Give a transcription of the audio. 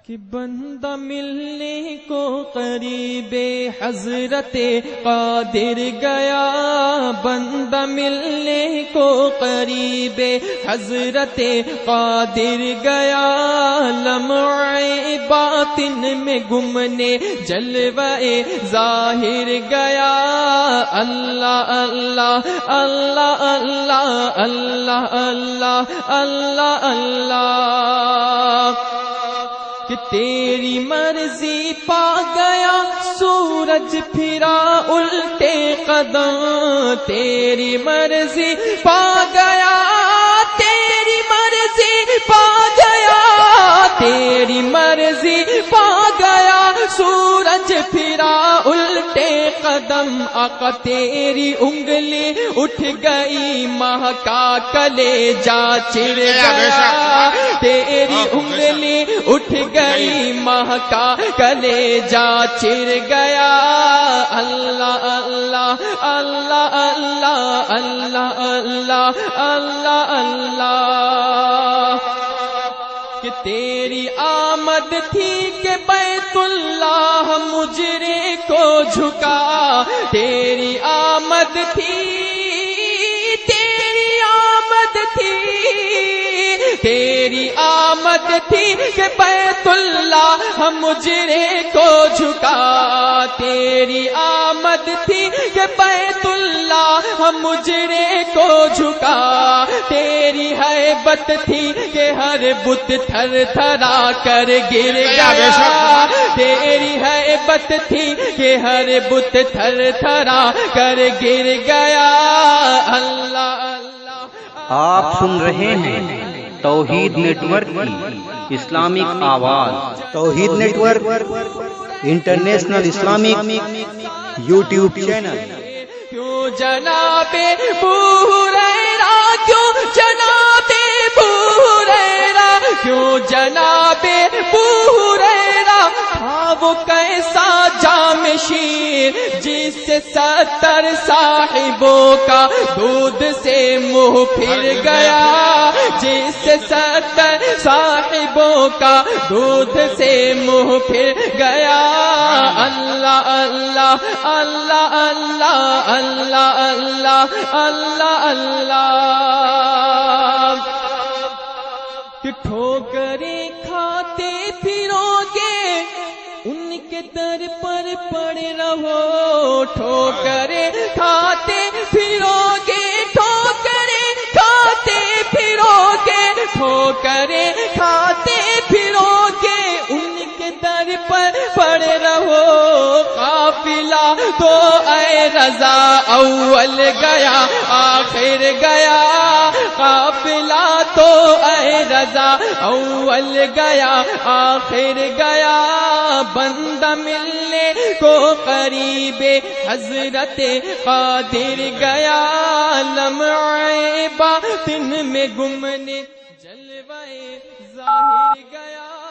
کہ بندہ ملنے کو قریب حضرت قادر گیا، بندہ ملنے کو قریب حضرت قادر گیا، لمعِ باطن میں گمنے جلوہ ظاہر گیا، اللہ اللہ اللہ اللہ اللہ اللہ اللہ اللہ کہ تیری مرضی پا گیا سورج پھرا الٹے قدم، تیری مرضی پا گیا، تیری مرضی پا گیا، تیری مرضی پا گیا سورج پھرا الٹے قدم، آقا تیری انگلی اٹھ گئی مہکا کلیجہ چر گیا، تیری انگلی اٹھ گئی مہکا کلیجہ چر گیا، اللہ اللہ اللہ اللہ اللہ اللہ اللہ اللہ کہ تیری آمد تھی کہ بیت اللہ مجرے کو جھکا، تیری آمد تھی، تیری آمد تھی، تیری آمد تھی کہ بیت اللہ مجرے کو جھکا، تیری آمد تھی کہ بیت اللہ مجرے کو جھکا، تیری ہیبت تھی کہ ہر بت تھر تھرا کر گر گیا، تیری ہیبت تھی کہ ہر بت تھر تھرا کر گر گیا، اللہ اللہ۔ آپ سن رہے ہیں توحید نیٹ ورک کی اسلامک آواز، Tawheed network international Islamic YouTube channel. کیوں جناب ابو ہریرہ، کیوں جناب ابو ہریرہ، کیوں جناب ابو ہریرہ تھا وہ کیسا جام شیر جس سے 70 صاحبوں کا دودھ سے منہ پھر گیا، جس سے 70 صاحبوں کا دودھ سے منہ پھر گیا، اللہ اللہ اللہ اللہ اللہ اللہ اللہ اللہ کہ ٹھوکریں کھاتے پھرو گے ان کے در پر پڑے رہو، ٹھوکریں کھاتے پھرو گے، ٹھوکریں کھاتے پھرو گے، ٹھوکریں کھاتے پھرو گے ان کے در پر پڑے رہو، قافلہ تو اے رضا اول گیا آخر گیا، قافلہ تو اے رضا اول گیا آخر گیا، بندہ ملنے کو قریب حضرت قادر گیا، لمعِ باطن میں گمنے جلوہ ظاہر گیا۔